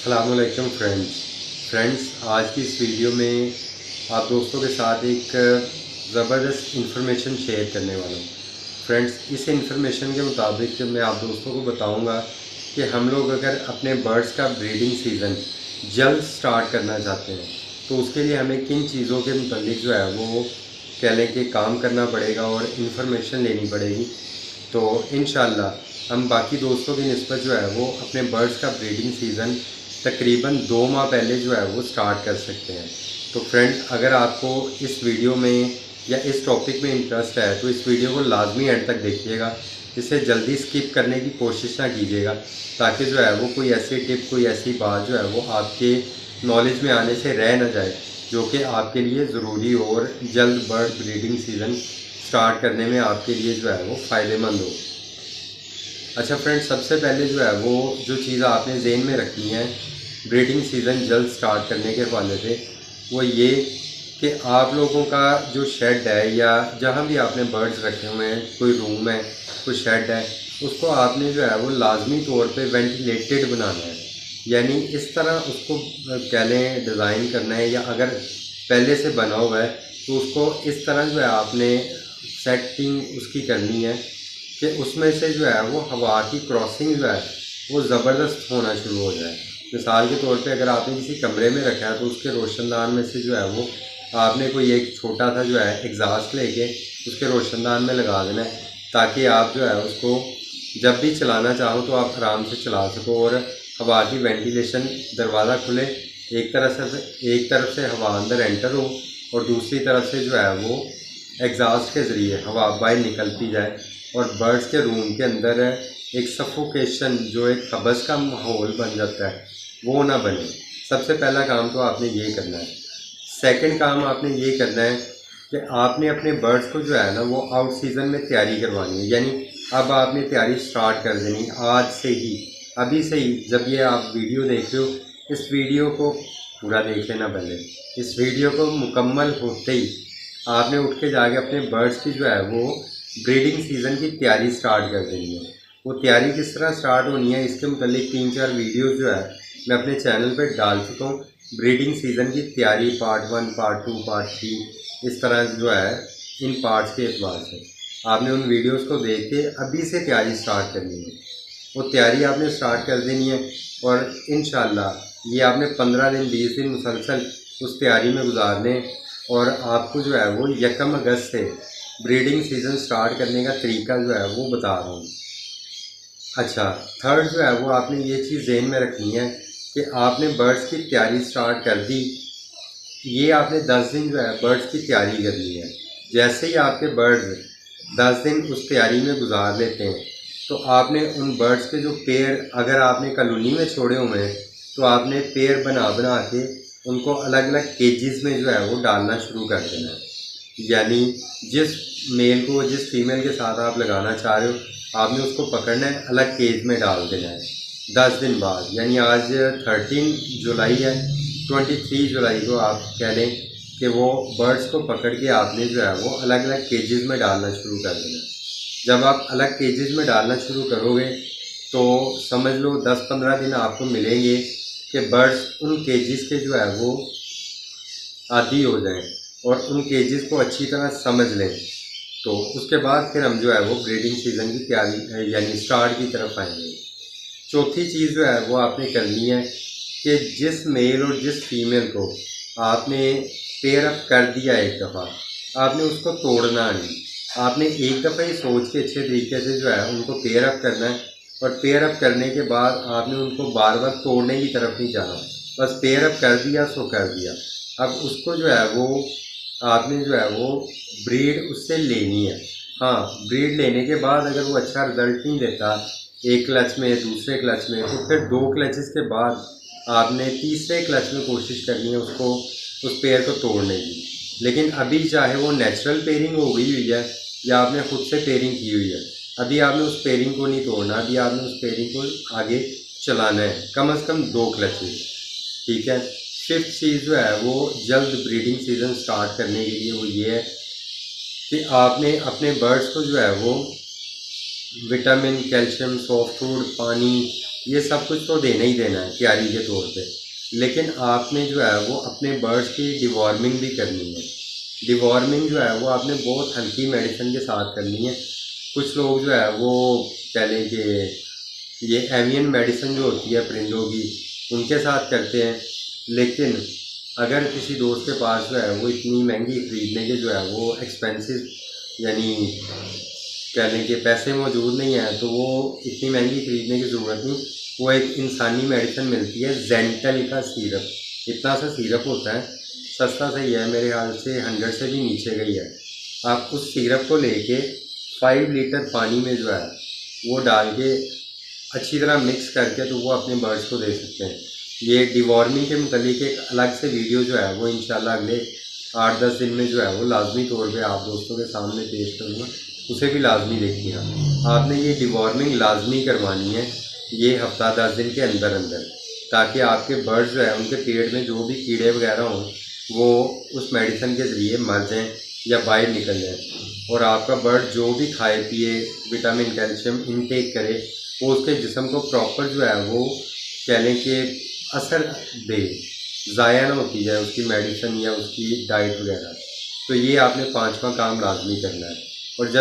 अस्सलामुअलैकुम फ्रेंड्स, आज की इस वीडियो में आप दोस्तों के साथ एक ज़बरदस्त इंफॉर्मेशन शेयर करने वाला हूँ। फ्रेंड्स, इस इंफॉर्मेशन के मुताबिक मैं आप दोस्तों को बताऊंगा कि हम लोग अगर अपने बर्ड्स का ब्रीडिंग सीज़न जल्द स्टार्ट करना चाहते हैं तो उसके लिए हमें किन चीज़ों के मुताबिक जो है वो कह लें कि काम करना पड़ेगा और इंफॉर्मेशन लेनी पड़ेगी। तो इंशाल्लाह हम बाकी दोस्तों की निस्बत जो है वो अपने बर्ड्स का ब्रीडिंग सीज़न तकरीबन 2 माह पहले जो है वो स्टार्ट कर सकते हैं। तो फ्रेंड, अगर आपको इस वीडियो में या इस टॉपिक में इंटरेस्ट है तो इस वीडियो को लाजमी एंड तक देखिएगा। इसे जल्दी स्किप करने की कोशिश ना कीजिएगा ताकि जो है वो कोई ऐसी टिप, कोई ऐसी बात जो है वो आपके नॉलेज में आने से रह ना जाए जो कि आपके लिए ज़रूरी हो और जल्द बर्ड ब्रीडिंग सीज़न स्टार्ट करने में आपके लिए जो है वो फ़ायदेमंद हो। अच्छा फ्रेंड्स, सबसे पहले जो है वो जो चीज़ आपने ज़हन में रखनी है ब्रीडिंग सीज़न जल्द स्टार्ट करने के हवाले से, वो ये कि आप लोगों का जो शेड है या जहाँ भी आपने बर्ड्स रखे हुए हैं, कोई रूम है, कोई शेड है, उसको आपने जो है वो लाजमी तौर पे वेंटिलेटेड बनाना है। यानी इस तरह उसको कह लें डिज़ाइन करना है, या अगर पहले से बना हुआ है तो उसको इस तरह जो है आपने सेटिंग उसकी करनी है कि उसमें से जो है वो हवा की क्रॉसिंग जो है वो ज़बरदस्त होना शुरू हो जाए। मिसाल के तौर पे अगर आपने किसी कमरे में रखा है तो उसके रोशनदान में से जो है वो आपने कोई एक छोटा सा जो है एग्जॉस्ट लेके उसके रोशनदान में लगा देना है, ताकि आप जो है उसको जब भी चलाना चाहो तो आप आराम से चला सको और हवा की वेंटिलेशन, दरवाज़ा खुले, एक तरफ से हवा अंदर एंटर हो और दूसरी तरफ से जो है वो एग्जॉस्ट के ज़रिए हवा बाहर निकलती जाए और बर्ड्स के रूम के अंदर एक सफोकेशन, जो एक हबस का माहौल बन जाता है, वो ना बने। सबसे पहला काम तो आपने ये करना है। सेकंड काम आपने ये करना है कि आपने अपने बर्ड्स को जो है ना वो आउट सीज़न में तैयारी करवानी है। यानी अब आपने तैयारी स्टार्ट कर देनी आज से ही, अभी से ही। जब ये आप वीडियो देख रहे हो, इस वीडियो को पूरा देख लेना पहले। इस वीडियो को मुकम्मल होते ही आपने उठ के जाके अपने बर्ड्स की जो है वो ब्रीडिंग सीज़न की तैयारी स्टार्ट कर देनी है। वो तैयारी किस तरह स्टार्ट होनी है, इसके मुतालिक 3-4 वीडियोज़ जो है मैं अपने चैनल पर डाल चुका हूँ। ब्रीडिंग सीज़न की तैयारी पार्ट 1, पार्ट 2, पार्ट 3, इस तरह जो है इन पार्ट्स के एतबार से आपने उन वीडियोज़ को देख के अभी से तैयारी स्टार्ट करनी है। वो तैयारी आपने स्टार्ट कर देनी है और इंशाल्लाह ये आपने 15 दिन 20 दिन मुसलसल उस तैयारी में गुजारने, और आपको जो है वो 1 अगस्त से ब्रीडिंग सीज़न स्टार्ट करने का तरीका जो है वो बता रहा हूँ। अच्छा, थर्ड जो है वो आपने ये चीज़ ज़हन में रखनी है कि आपने बर्ड्स की तैयारी स्टार्ट कर दी। ये आपने 10 दिन जो है बर्ड्स की तैयारी करनी है। जैसे ही आपके बर्ड्स 10 दिन उस तैयारी में गुजार लेते हैं तो आपने उन बर्ड्स के जो पेयर, अगर आपने कॉलोनी में छोड़े हुए हैं तो आपने पेयर बना बना के उनको अलग अलग केजेस में जो है वो डालना शुरू कर देना है। यानी जिस मेल को जिस फीमेल के साथ आप लगाना चाह रहे हो आपने उसको पकड़ना है, अलग केज में डाल देना है 10 दिन बाद। यानी आज 13 जुलाई है, 23 जुलाई को आप कह लें कि वो बर्ड्स को पकड़ के आपने जो है वो अलग अलग केजेस में डालना शुरू कर देना है। जब आप अलग केजेस में डालना शुरू करोगे तो समझ लो 10-15 दिन आपको मिलेंगे कि बर्ड्स उन केजेस के जो है वो आदी हो जाएं और उन केजेस को अच्छी तरह समझ लें। तो उसके बाद फिर हम जो है वो ब्रीडिंग सीज़न की तैयारी यानी स्टार्ट की तरफ आएंगे। चौथी चीज़ जो है वो आपने करनी है कि जिस मेल और जिस फीमेल को आपने पेयर अप कर दिया एक दफ़ा, आपने उसको तोड़ना नहीं। आपने एक दफ़ा ही सोच के अच्छे तरीके से जो है उनको पेयर अप करना है, और पेयर अप करने के बाद आपने उनको बार बार तोड़ने की तरफ नहीं जाना। बस पेयर अप कर दिया सो कर दिया। अब उसको जो है वो आपने जो है वो ब्रीड उससे लेनी है। हाँ, ब्रीड लेने के बाद अगर वो अच्छा रिज़ल्ट नहीं देता एक क्लच में, दूसरे क्लच में, तो फिर 2 क्लचेस के बाद आपने तीसरे क्लच में कोशिश करनी है उसको, उस पेयर को तोड़ने की। लेकिन अभी चाहे वो नेचुरल पेयरिंग हो गई हुई है या आपने खुद से पेयरिंग की हुई है, अभी आपने उस पेयरिंग को नहीं तोड़ना। अभी आपने उस पेयरिंग को आगे चलाना है, कम से कम 2 क्लचेस। ठीक है। फिफ्थ चीज़ जो है वो जल्द ब्रीडिंग सीज़न स्टार्ट करने के लिए वो ये है कि आपने अपने बर्ड्स को जो है वो विटामिन, कैल्शियम, सॉफ्ट फूड, पानी ये सब कुछ तो देना ही देना है तैयारी के तौर पे, लेकिन आपने जो है वो अपने बर्ड्स की डिवॉर्मिंग भी करनी है। डिवॉर्मिंग जो है वो आपने बहुत हल्की मेडिसिन के साथ करनी है। कुछ लोग जो है वो कह लें कि ये एवियन मेडिसिन जो होती है परिंदों की, उनके साथ करते हैं। लेकिन अगर किसी दोस्त के पास जो है वो इतनी महंगी ख़रीदने के जो है वो एक्सपेंसिव यानी कह लें कि पैसे मौजूद नहीं हैं, तो वो इतनी महंगी ख़रीदने की ज़रूरत नहीं। वो एक इंसानी मेडिसिन मिलती है जेंटल का सिरप, इतना सा सिरप होता है, सस्ता सही है, मेरे ख्याल से 100 से भी नीचे गई है। आप उस सिरप को लेके 5 लीटर पानी में जो है वो डाल के अच्छी तरह मिक्स करके तो वो अपने बर्ड्स को दे सकते हैं। ये डिवॉर्मिंग के मुतालिक एक अलग से वीडियो जो है वो इंशाल्लाह अगले 8-10 दिन में जो है वो लाजमी तौर पे आप दोस्तों के सामने पेश करूँगा, उसे भी लाजमी देखिएगा। आपने ये डिवॉर्मिंग लाजमी करवानी है ये हफ्ता 10 दिन के अंदर अंदर, ताकि आपके बर्ड्स जो है उनके पेट में जो भी कीड़े वगैरह हों वो उस मेडिसिन के ज़रिए मर जाएं या बाहर निकल जाएं, और आपका बर्ड जो भी खाए पिए विटामिन कैल्शियम इनटेक करे वो उसके जिस्म को प्रॉपर जो है वो कह लें कि असर दे, ज़ाया ना होती जाए उसकी मेडिसिन या उसकी डाइट वगैरह। तो ये आपने 5वां काम लाजमी करना है। और जब